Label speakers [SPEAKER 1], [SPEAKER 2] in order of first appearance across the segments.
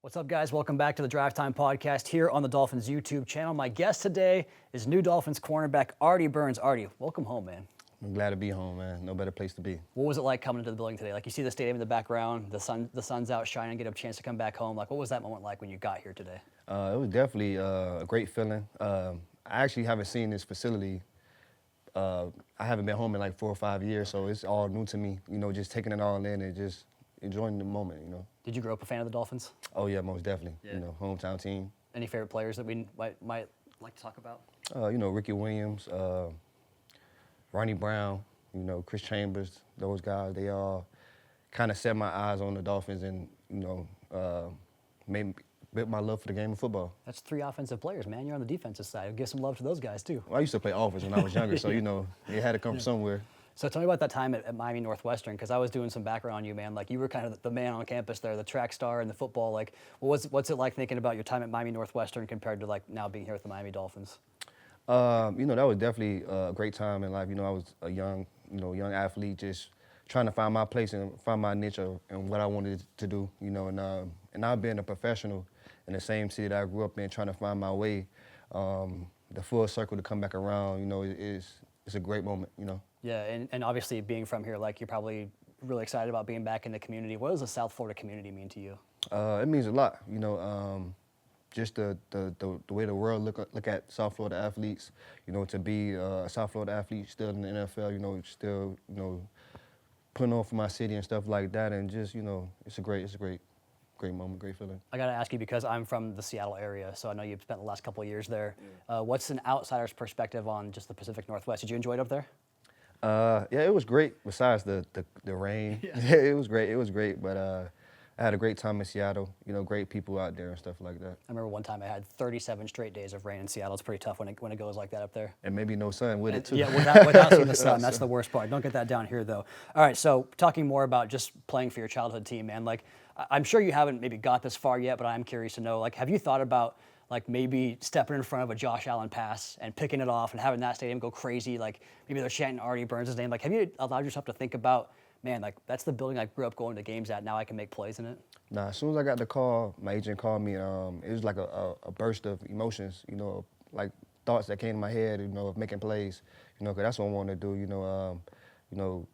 [SPEAKER 1] What's up, guys? Welcome back to the Drive Time Podcast here on the Dolphins YouTube channel. My guest today is new Dolphins cornerback Artie Burns. Artie, welcome home, man.
[SPEAKER 2] I'm glad to be home, man. No better place to be.
[SPEAKER 1] What was it like coming into the building today? Like, you see the stadium in the background, the sun's out shining, get a chance to come back home. Like, what was that moment like when you got here today?
[SPEAKER 2] It was definitely a great feeling. I actually haven't seen this facility. I haven't been home in like 4 or 5 years, so it's all new to me. You know, just taking it all in and just enjoying the moment, you know.
[SPEAKER 1] Did you grow up a fan of the Dolphins?
[SPEAKER 2] Oh, yeah, most definitely.
[SPEAKER 1] Yeah.
[SPEAKER 2] You know, hometown team.
[SPEAKER 1] Any favorite players that we might like to talk about?
[SPEAKER 2] You know, Ricky Williams, Ronnie Brown, you know, Chris Chambers, those guys, they all kind of set my eyes on the Dolphins and, you know, made built my love for the game of football.
[SPEAKER 1] That's 3 offensive players, man. You're on the defensive side. Give some love to those guys, too.
[SPEAKER 2] Well, I used to play offense when I was younger, so, you know, it had to come from somewhere.
[SPEAKER 1] So tell me about that time at Miami Northwestern, because I was doing some background on you, man. Like, you were kind of the man on campus there, the track star and the football. Like, what's it like thinking about your time at Miami Northwestern compared to, like, now being here with the Miami Dolphins?
[SPEAKER 2] You know, that was definitely a great time in life. You know, I was a young athlete, just trying to find my place and find my niche and what I wanted to do, you know. And now being a professional in the same city that I grew up in, trying to find my way, the full circle to come back around, you know, it's a great moment, you know.
[SPEAKER 1] Yeah, and obviously being from here, like, you're probably really excited about being back in the community. What does the South Florida community mean to you?
[SPEAKER 2] It means a lot, you know. Just the way the world look at South Florida athletes, you know, to be a South Florida athlete still in the NFL, you know, still, you know, putting on for my city and stuff like that, and just, you know, it's a great moment, great feeling.
[SPEAKER 1] I gotta ask you, because I'm from the Seattle area, so I know you've spent the last couple of years there. Yeah. What's an outsider's perspective on just the Pacific Northwest? Did you enjoy it up there?
[SPEAKER 2] Yeah, it was great. Besides the rain, yeah. It was great. But I had a great time in Seattle. You know, great people out there and stuff like that.
[SPEAKER 1] I remember one time I had 37 straight days of rain in Seattle. It's pretty tough when it goes like that up there.
[SPEAKER 2] And maybe no sun with it too.
[SPEAKER 1] Yeah, without seeing the sun. That's the worst part. Don't get that down here though. All right, so talking more about just playing for your childhood team, man. Like, I'm sure you haven't maybe got this far yet, but I'm curious to know, like, have you thought about, like, maybe stepping in front of a Josh Allen pass and picking it off and having that stadium go crazy? Like, maybe they're chanting Artie Burns' name. Like, have you allowed yourself to think about, man, like, that's the building I grew up going to games at. Now I can make plays in it?
[SPEAKER 2] Nah, as soon as I got the call, my agent called me. It was like a burst of emotions, you know, like thoughts that came to my head, you know, of making plays, you know, because that's what I wanted to do, you know,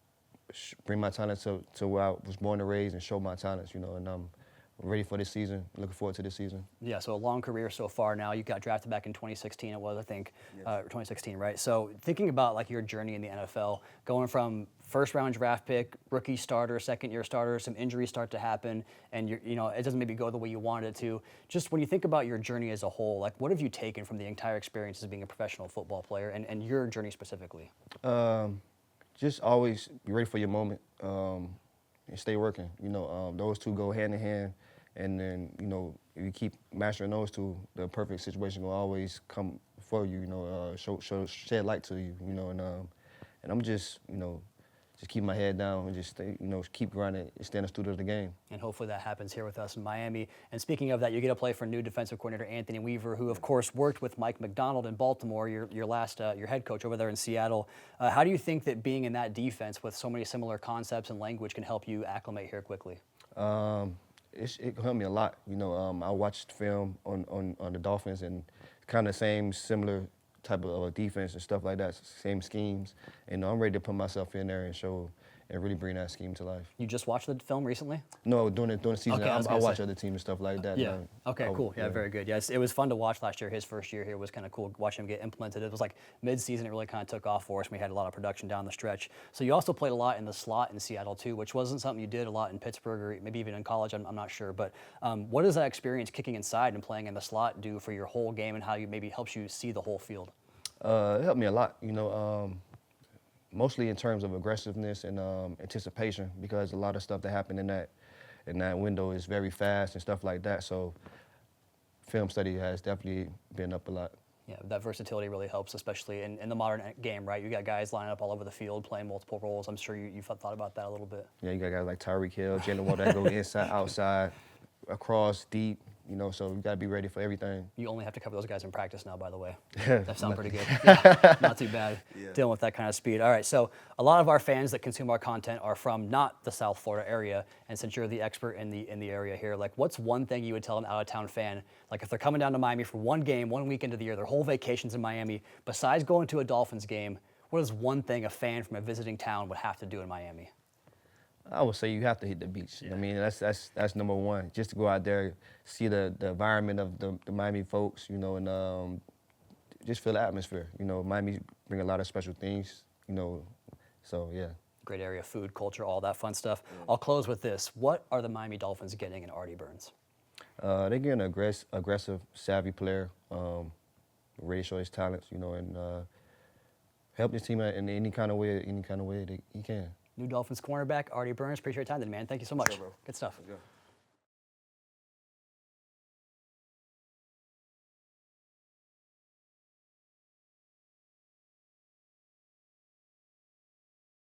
[SPEAKER 2] bring my talent to where I was born and raised and show my talents, you know, and I'm ready for this season, looking forward to this season. Yeah,
[SPEAKER 1] so a long career so far now. You got drafted back in 2016, it was, I think,
[SPEAKER 2] yes.
[SPEAKER 1] 2016, right? So thinking about, like, your journey in the NFL, going from first-round draft pick, rookie starter, second-year starter, some injuries start to happen, and you know, it doesn't maybe go the way you wanted it to. Just when you think about your journey as a whole, like, what have you taken from the entire experience as being a professional football player and your journey specifically?
[SPEAKER 2] Just always be ready for your moment and stay working. You know, those two go hand in hand, and then, you know, if you keep mastering those two, the perfect situation will always come for you. You know, shed light to you. You know, and I'm just, you know, just keep my head down and just stay, you know, keep grinding and stay in the studio of the game.
[SPEAKER 1] And hopefully that happens here with us in Miami. And speaking of that, you get to play for new defensive coordinator Anthony Weaver, who of course worked with Mike McDonald in Baltimore, your head coach over there in Seattle. How do you think that being in that defense with so many similar concepts and language can help you acclimate here quickly?
[SPEAKER 2] It helped me a lot. You know, I watched film on the Dolphins and kind of similar type of defense and stuff like that, same schemes. And I'm ready to put myself in there and show and really bring that scheme to life.
[SPEAKER 1] You just watched the film recently?
[SPEAKER 2] No, during the season,
[SPEAKER 1] okay,
[SPEAKER 2] I watch other teams and stuff like that.
[SPEAKER 1] Yeah. Okay, cool. Yeah, very good. Yeah, it was fun to watch last year. His first year here was kind of cool watching him get implemented. It was like mid-season, it really kind of took off for us. We had a lot of production down the stretch. So you also played a lot in the slot in Seattle too, which wasn't something you did a lot in Pittsburgh or maybe even in college. I'm not sure. But what does that experience kicking inside and playing in the slot do for your whole game and how you maybe helps you see the whole field?
[SPEAKER 2] It helped me a lot. You know, mostly in terms of aggressiveness and anticipation, because a lot of stuff that happened in that window is very fast and stuff like that. So film study has definitely been up a lot.
[SPEAKER 1] Yeah, that versatility really helps, especially in the modern game, right? You got guys lining up all over the field playing multiple roles. I'm sure you've thought about that a little bit.
[SPEAKER 2] Yeah, you got guys like Tyreek Hill, Jalen Waddle that go inside, outside, across, deep, You know, so we got to be ready for everything.
[SPEAKER 1] You only have to cover those guys in practice now, by the way. That sounds pretty good. Yeah, not too bad dealing with that kind of speed. All right, so a lot of our fans that consume our content are from not the South Florida area, and since you're the expert in the area here, like what's one thing you would tell an out-of-town fan, like if they're coming down to Miami for one game, 1 weekend of the year, their whole vacation's in Miami, besides going to a Dolphins game, what is one thing a fan from a visiting town would have to do in Miami?
[SPEAKER 2] I would say you have to hit the beach. I mean, that's number one. Just to go out there, see the environment of the Miami folks, you know, and just feel the atmosphere. You know, Miami bring a lot of special things, you know, so yeah.
[SPEAKER 1] Great area, food, culture, all that fun stuff. Yeah. I'll close with this. What are the Miami Dolphins getting in Artie Burns?
[SPEAKER 2] They're getting an aggressive, savvy player, ready to show his talents, you know, and help his team out in any kind of way that he can.
[SPEAKER 1] New Dolphins cornerback, Artie Burns. Appreciate your time today, man. Thank you so much.
[SPEAKER 2] Sure, bro.
[SPEAKER 1] Good stuff.